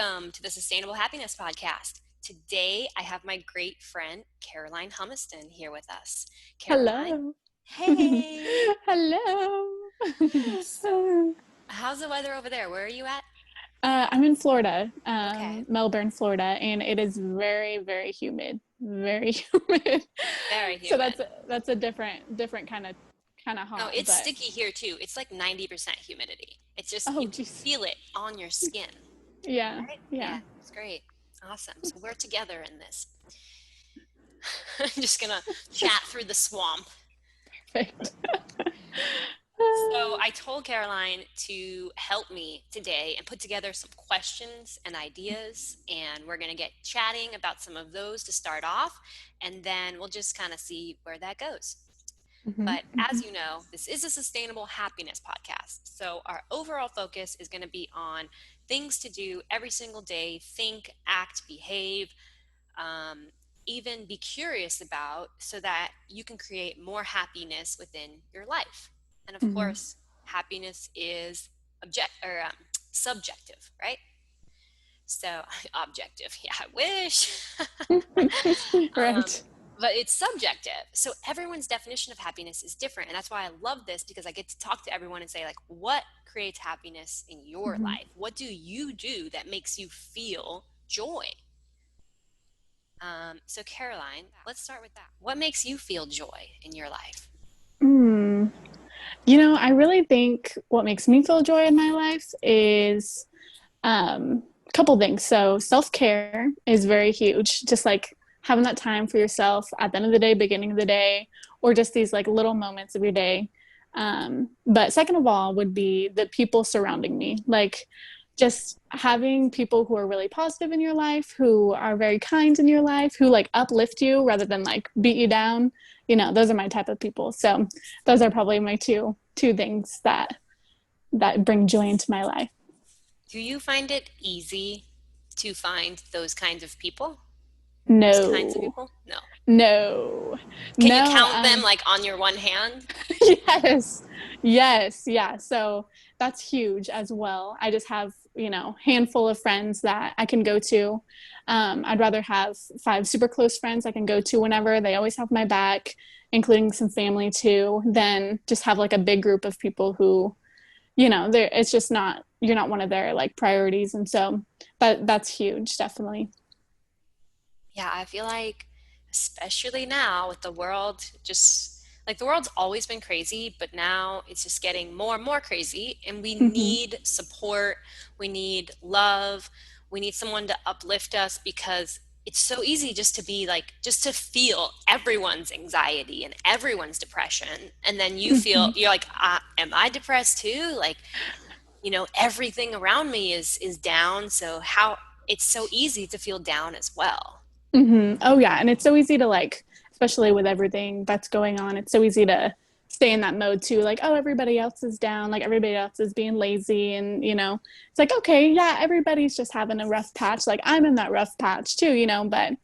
welcome to the Sustainable Happiness Podcast. Today, I have my great friend, Caroline Humiston, here with us. Caroline, Hello. hey! Hello. So, how's the weather over there? Where are you at? I'm in Florida, Okay, Melbourne, Florida, and it is very, very humid. Very humid. very So humid. that's a different kind of Oh, hot, it's but sticky here too. It's like 90% humidity. It's just, oh you can geez. feel it on your skin, Yeah, right? yeah. Yeah, it's great. Awesome. So, we're together in this. I'm just gonna chat through the swamp. Perfect. So I told Caroline to help me today and put together some questions and ideas, and we're going to get chatting about some of those to start off, and then we'll just kind of see where that goes. Mhm, But as mhm, you know, this is a sustainable happiness podcast. So our overall focus is going to be on things to do every single day, think, act, behave, um, even be curious about so that you can create more happiness within your life. And of mhm. course, happiness is subjective, right? So objective, yeah, I wish. um, Right. but it's subjective. So everyone's definition of happiness is different. And that's why I love this, because I get to talk to everyone and say, like, what creates happiness in your Mhm. life? What do you do that makes you feel joy? So Caroline, let's start with that. What makes you feel joy in your life? Mm. I really think what makes me feel joy in my life is a couple things. So self-care is very huge. Just like having that time for yourself at the end of the day, beginning of the day, or just these like little moments of your day. But second of all would be the people surrounding me. Like just having people who are really positive in your life, who are very kind in your life, who like uplift you rather than like beat you down. Those are my type of people. So those are probably my two things that bring joy into my life. Do you find it easy to find those kinds of people? Those kinds of No. people? No. No, Can you no. count them like on your one hand? Yes, yes, yeah. So that's huge as well. I just have, handful of friends that I can go to. I'd rather have five super close friends I can go to whenever. They always have my back, including some family too, than just have like a big group of people who, it's just not, you're not one of their like priorities. And so that's huge, definitely. Yeah, I feel like, especially now with the world, just like the world's always been crazy, but now it's just getting more and more crazy. And we Hmm. need support, we need love, we need someone to uplift us, because it's so easy just to be like, just to feel everyone's anxiety and everyone's depression. And then you feel, Hmm. you're like, am I depressed too? Like, everything around me is down. So how it's so easy to feel down as well. Oh yeah, and it's so easy to like, especially with everything that's going on, it's so easy to stay in that mode too. Like, oh, everybody else is down, like everybody else is being lazy, and it's like, okay, yeah, everybody's just having a rough patch. Like I'm in that rough patch too, but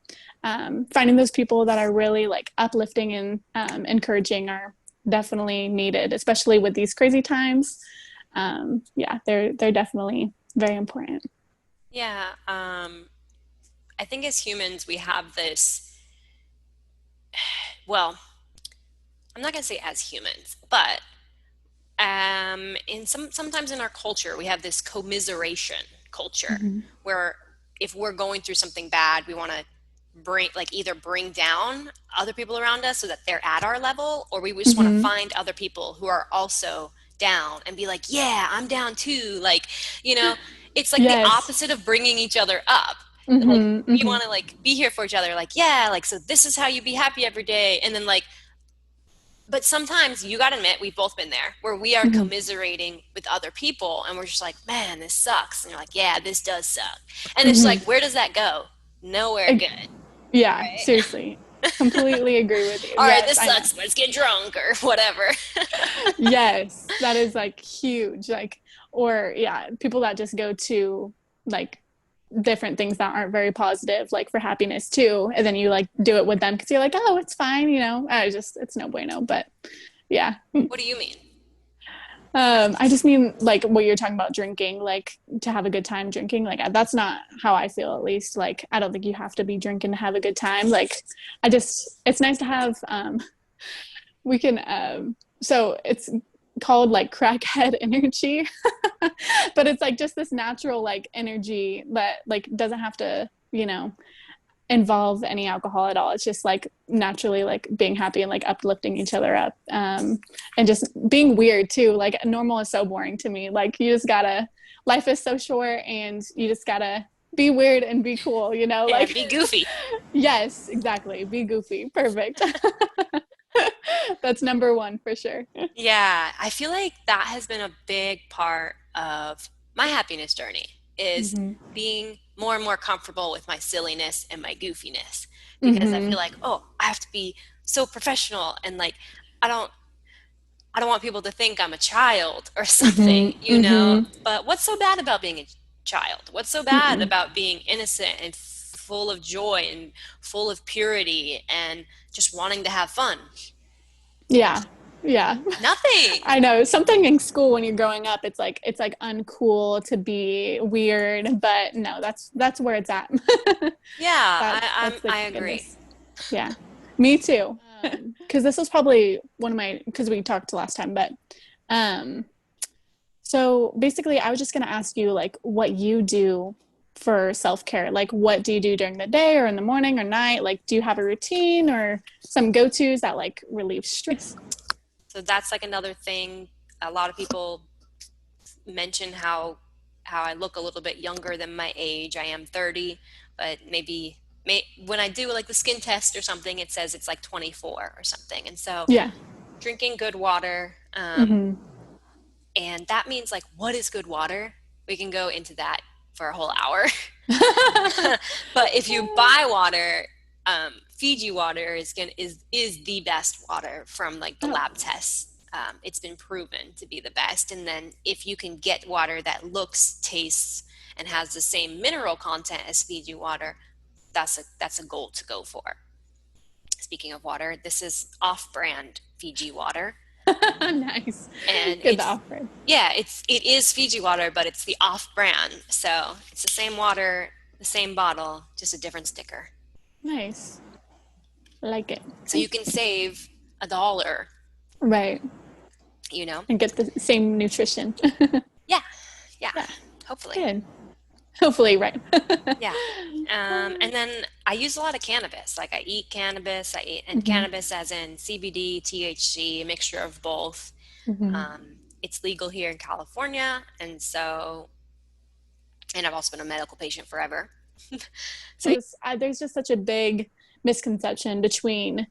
finding those people that are really like uplifting and encouraging are definitely needed, especially with these crazy times. Yeah, they're definitely very important. Yeah, I think as humans we have this, well, I'm not going to say as humans, but in sometimes in our culture we have this commiseration culture, Mm-hmm. where if we're going through something bad, we want to either bring down other people around us so that they're at our level, or we just want to Mm-hmm. find other people who are also down and be like, yeah, I'm down too. Like, you know, it's like the Yes. opposite of bringing each other up. Like Mm-hmm. we Mm-hmm. want to like be here for each other, like, yeah, like, so this is how you be happy every day. And then like, but sometimes you got to admit, we've both been there where we are Mm-hmm. commiserating with other people and we're just like, man, this sucks. And you're like, yeah, this does suck. And it's like, Mm-hmm. where does that go? Nowhere good, Yeah, right? seriously. Completely agree with you. All right, Yes, this I know. sucks. Let's get drunk or whatever. Yes, that is like huge. Like, or yeah, people that just go to like different things that aren't very positive, like for happiness too. And then you like do it with them because you're like, oh, it's fine, I just, it's no bueno. But yeah. What do you mean? I just mean like what you're talking about drinking, like to have a good time drinking. Like that's not how I feel, at least. Like I don't think you have to be drinking to have a good time. Like it's nice to have. We can. So it's called like crackhead energy, but it's like just this natural like energy that like doesn't have to, involve any alcohol at all. It's just like naturally like being happy and like uplifting each other up. And just being weird too. Like normal is so boring to me. Like you just gotta, life is so short and you just gotta be weird and be cool, Yeah, like, be goofy. yes, exactly. Be goofy. Perfect. That's number one for sure. Yeah, I feel like that has been a big part of my happiness journey is Mm-hmm. being more and more comfortable with my silliness and my goofiness because I Mm-hmm. feel like, oh, I have to be so professional and like I don't I don't want people to think I'm a child or something, Mm-hmm. Mm-hmm. But what's so bad about being a child? What's so bad Mm-mm. about being innocent and full of joy and full of purity and just wanting to have fun? Yeah. Yeah. Nothing. I know something in school when you're growing up, it's like uncool to be weird, but no, that's where it's at. Yeah, That's the I agree. goodness. Yeah, me too. Because this was probably one of my because we talked last time, but um, so basically, I was just gonna ask you like what you do for self care. Like, what do you do during the day or in the morning or night? Like, do you have a routine or some go tos that like relieve stress? So that's like another thing. A lot of people mention how I look a little bit younger than my age. I am 30, but when I do like the skin test or something, it says it's like 24 or something. And so Yeah. drinking good water, Hmm. and that means like what is good water? We can go into that for a whole hour. But if you buy water, Fiji water is the best water from like the Oh. lab tests. It's been proven to be the best. And then if you can get water that looks, tastes, and has the same mineral content as Fiji water, that's a goal to go for. Speaking of water, this is off-brand Fiji water, Nice. and Get the offer. yeah, it is Fiji water, but it's the off-brand, so it's the same water, the same bottle, just a different sticker. Nice. Like it. So you can save $1, Right. you know? And get the same nutrition. Yeah, yeah, Yeah. hopefully. Good. Hopefully, right. Yeah. And then I use a lot of cannabis. Like I eat cannabis, and Hmm. cannabis as in CBD, THC, a mixture of both. Hmm. It's legal here in California, and I've also been a medical patient forever. So There's just such a big misconception between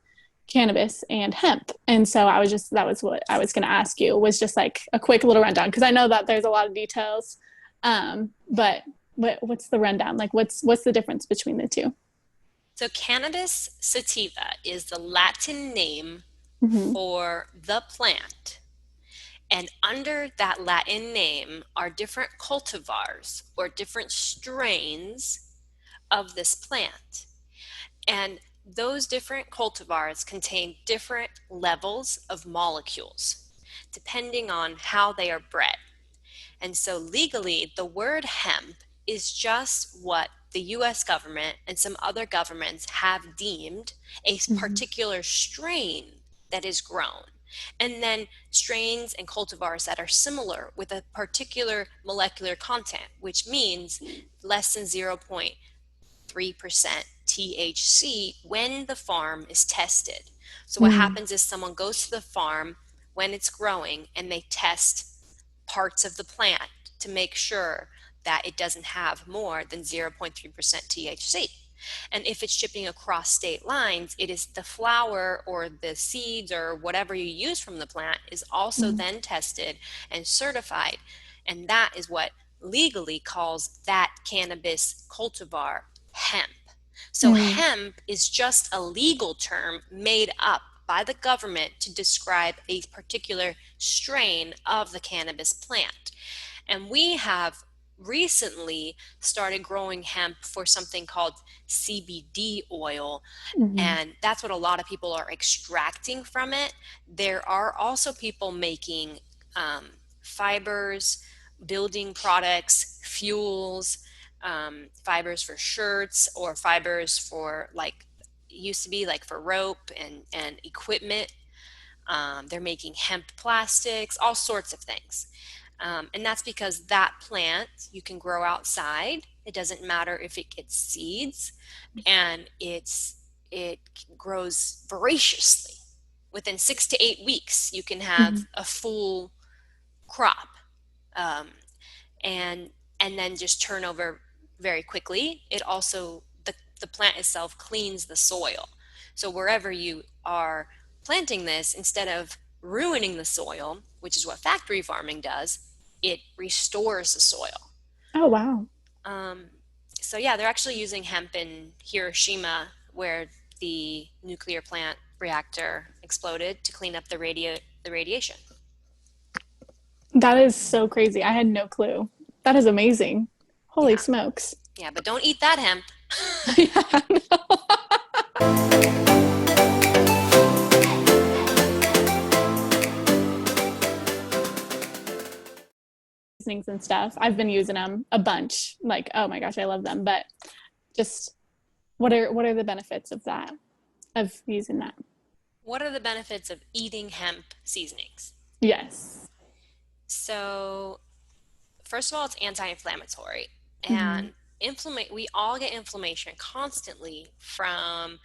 cannabis and hemp. And so that was what I was going to ask you was just like a quick little rundown because I know that there's a lot of details. But what's the rundown? Like what's the difference between the 2? So cannabis sativa is the Latin name Hmm. for the plant. And under that Latin name are different cultivars or different strains of this plant. And those different cultivars contain different levels of molecules depending on how they are bred. And so legally, the word hemp is just what the US government and some other governments have deemed a Hmm. particular strain that is grown. And then strains and cultivars that are similar with a particular molecular content, which means less than 0.3% THC when the farm is tested. So what Mm. happens is someone goes to the farm when it's growing and they test parts of the plant to make sure that it doesn't have more than 0.3% THC. And if it's shipping across state lines, it is the flower or the seeds or whatever you use from the plant is also Mm. then tested and certified. And that is what legally calls that cannabis cultivar hemp. So Mm. hemp is just a legal term made up by the government to describe a particular strain of the cannabis plant. And we have recently started growing hemp for something called CBD oil, Mm. and that's what a lot of people are extracting from it. There are also people making fibers, building products, fuels, fibers for shirts, or fibers for like used to be like for rope and equipment. They're making hemp plastics, all sorts of things. And that's because that plant you can grow outside. It doesn't matter if it gets seeds, and it grows voraciously. Within 6 to 8 weeks, you can Mm-hmm. have a full crop, um, and and then just turn over very quickly. It also the plant itself cleans the soil. So wherever you are planting this, instead of ruining the soil, which is what factory farming does, it restores the soil. Oh, wow. Um, so yeah, they're actually using hemp in Hiroshima, where the nuclear plant reactor exploded, to clean up the radiation. That is so crazy. I had no clue. That is amazing. Holy Yeah, smokes. yeah, but don't eat that hemp. Yeah, no. Seasonings and stuff. I've been using them a bunch. Like, oh my gosh, I love them. But just what are the benefits of that? Of using that? What are the benefits of eating hemp seasonings? Yes. So, first of all, it's anti-inflammatory, Mm-hmm. and we all get inflammation constantly from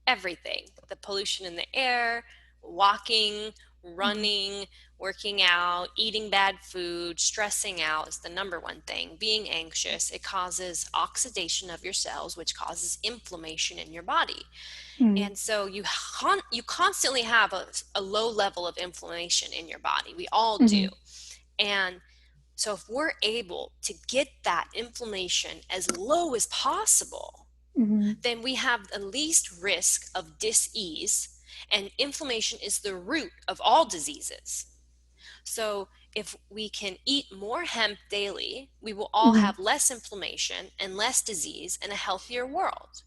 everything. The pollution in the air, walking, Mm-hmm. running, working out, eating bad food, stressing out is the number one thing. Being anxious, it causes oxidation of your cells, which causes inflammation in your body. Mm-hmm. And so you constantly have a low level of inflammation in your body. We all do. Mm-hmm. And so if we're able to get that inflammation as low as possible, Mm-hmm. then we have the least risk of dis-ease. And inflammation is the root of all diseases. So if we can eat more hemp daily, we will all Mm-hmm. have less inflammation and less disease and a healthier world.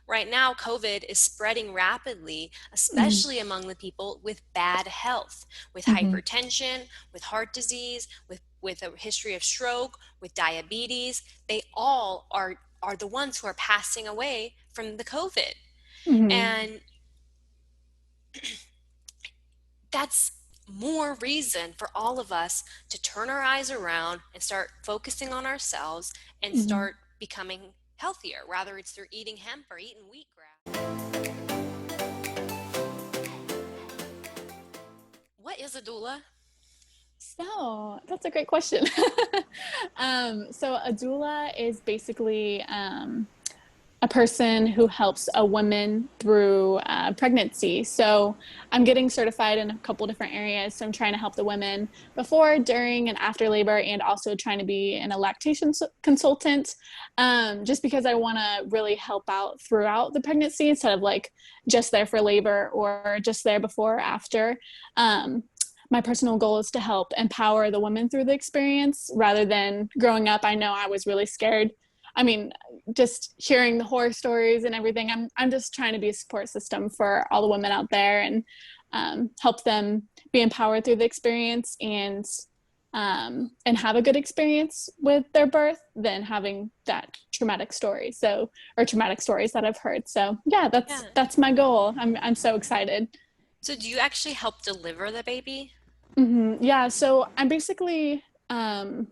Right now, COVID is spreading rapidly, Mm-hmm. especially among the people with bad health, with Mm-hmm. hypertension, with heart disease, with a history of stroke, with diabetes. They all are the ones who are passing away from the COVID. Mm-hmm. And that's more reason for all of us to turn our eyes around and start focusing on ourselves and Mm-hmm. start becoming healthier, whether it's through eating hemp or eating wheatgrass. What is a doula? So that's a great question. So a doula is basically a person who helps a woman through pregnancy. So I'm getting certified in a couple different areas. So I'm trying to help the women before, during, and after labor, and also trying to be an lactation consultant, just because I want to really help out throughout the pregnancy instead of like just there for labor or just there before or after. My personal goal is to help empower the women through the experience rather than growing up. I know I was really scared. I mean, just hearing the horror stories and everything. I'm just trying to be a support system for all the women out there and help them be empowered through the experience and have a good experience with their birth than having that traumatic story. So or traumatic stories that I've heard. So yeah, Yeah. that's my goal. I'm so excited. So do you actually help deliver the baby? Mm-hmm. Yeah, so um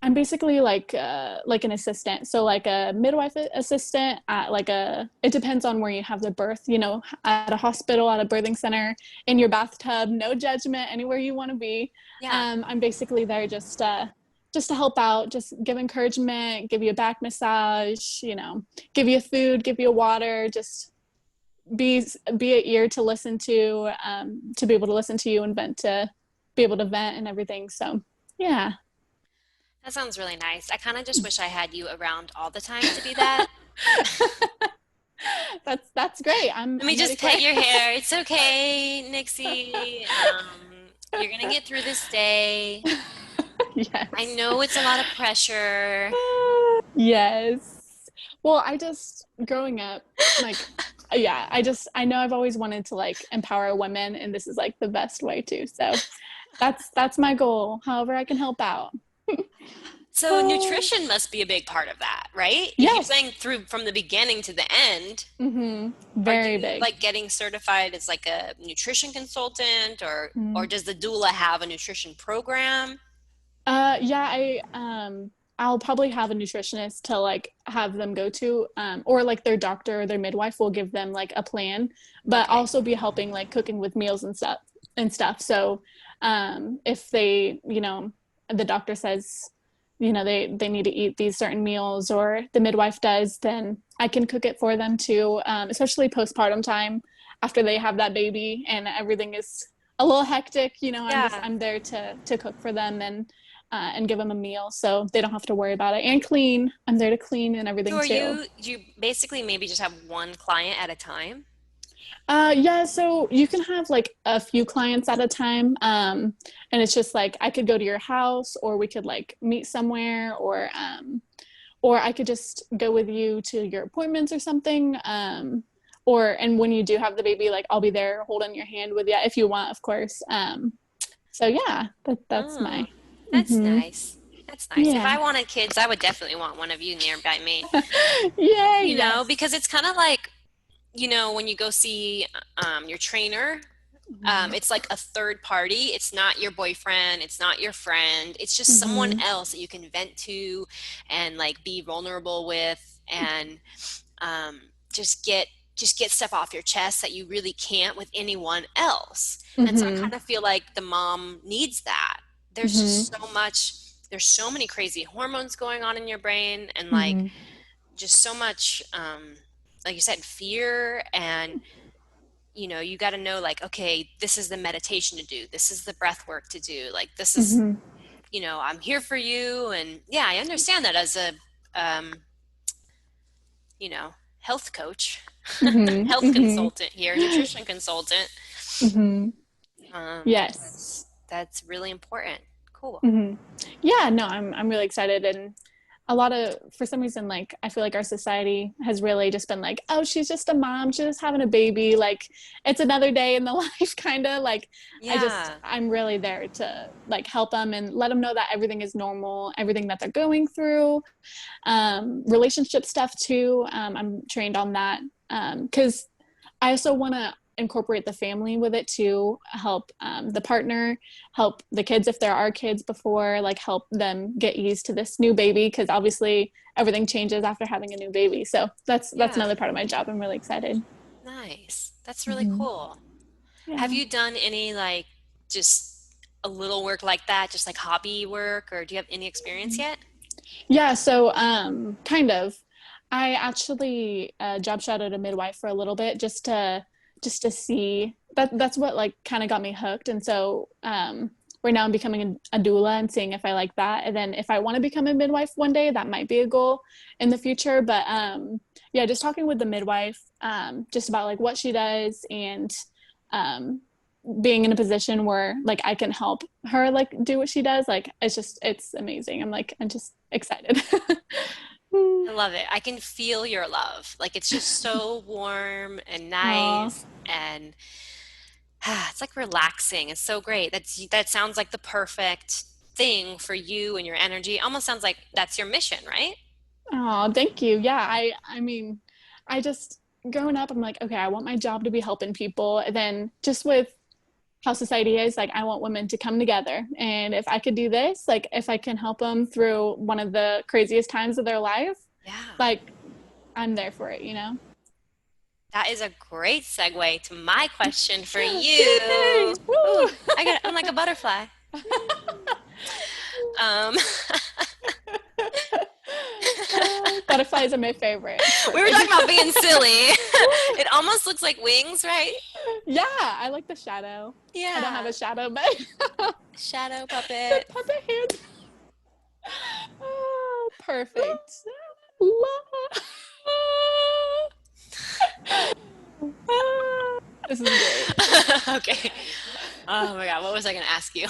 I'm basically like an assistant. So like a midwife assistant at like a it depends on where you have the birth, at a hospital, at a birthing center, in your bathtub, no judgment, anywhere you want to be. Yeah. I'm basically there just to help out, just give encouragement, give you a back massage, give you food, give you water, just be an ear to listen to be able to listen to you and vent to be able to vent and everything. So yeah. That sounds really nice. I kind of just wish I had you around all the time to be that. That's great. I'm Let me I'm ready just for pet it. your hair. It's okay, Nixie. You're gonna get through this day. I Yes. know it's a lot of pressure. Yes. Well, I just growing up, like, yeah, I know I've always wanted to like empower women, and this is like the best way to. So, That's my goal. However I can help out. So Oh, nutrition must be a big part of that, right? If you're yes. saying through from the beginning to the end, are Very you big. like getting certified as like a nutrition consultant, or Mm. does the doula have a nutrition program? Yeah, I'll probably have a nutritionist to like have them go to, or like their doctor or their midwife will give them like a plan, but Okay. also be helping like cooking with meals and stuff. So, if they, the doctor says, they need to eat these certain meals, or the midwife does, then I can cook it for them too. Especially postpartum time after they have that baby and everything is a little hectic. Yeah. I'm there to cook for them and give them a meal so they don't have to worry about it and clean. I'm there to clean and So everything are too. you basically maybe just have one client at a time? Yeah, so you can have like a few clients at a time. And it's just like I could go to your house or we could like meet somewhere or I could just go with you to your appointments or something. And when you do have the baby, like I'll be there holding your hand with you if you want, of course. So yeah, that's Oh, my that's mm-hmm. nice. That's nice. If I Yeah. wanted kids, I would definitely want one of you nearby me. Yay, Because yes. it's kind of like, when you go see your trainer, Mm-hmm. it's like a third party. It's not your boyfriend, it's not your friend. It's just someone Mm-hmm. else that you can vent to and like be vulnerable with, and um, just get just get stuff off your chest that you really can't with anyone else. And so I Mm-hmm. kind of feel like the mom needs that. There's Mm-hmm. just so much, there's so many crazy hormones going on in your brain, and like Mm-hmm. just so much, like you said, fear. And you got to know, like, okay, this is the meditation to do, this is the breath work to do, like this is, Mm-hmm. I'm here for you. And yeah, I understand that as a um, health coach, Mm-hmm. health Mm-hmm. consultant here, nutrition consultant. Mm-hmm. Yes. That's really important. Cool. Mm-hmm. Yeah, no, I'm really excited and a lot of for some reason like I feel like our society has really just been like, oh, she's just a mom, she's just having a baby, like it's another day in the life kind of like Yeah. I'm really there to like help them and let them know that everything is normal, everything that they're going through. Relationship stuff too. I'm trained on that because I also want to incorporate the family with it too, help the partner, help the kids if there are kids before, like help them get used to this new baby because obviously everything changes after having a new baby. So that's Yeah. another part of my job. I'm really excited. Nice. That's really Mm-hmm. cool. Have Yeah. you done any like just a little work like that, just like hobby work, or do you have any experience yet? Yeah, so kind of. I actually job shadowed a midwife for a little bit just to see that's what like kind of got me hooked. And so right now I'm becoming a doula and seeing if I like that. And then if I want to become a midwife one day, that might be a goal in the future. But yeah, just talking with the midwife just about like what she does and um being in a position where like I can help her like do what she does, like it's amazing. I'm just excited. I love it. I can feel your love. Like it's just so warm and Aw. nice, and it's like relaxing. It's so great. That sounds like the perfect thing for you and your energy. Almost sounds like that's your mission, right? Oh, thank you. Yeah, I mean, I just growing up, I'm like, okay, I want my job to be helping people. And then just with how society is, like I want women to come together. And if I could do this, like if I can help them through one of the craziest times of their life, Yeah. like I'm there for it. That is a great segue to my question for Yay! you. Ooh, Woo! I'm like a butterfly. Um, Butterflies are my favorite. It's we were perfect. talking about being silly. It almost looks like wings, right? Yeah, I like the shadow. I don't have Yeah. a shadow, but Shadow the puppet. puppet hand. Oh, perfect. Love. This is great. Okay. Oh my God, what was I going to ask you?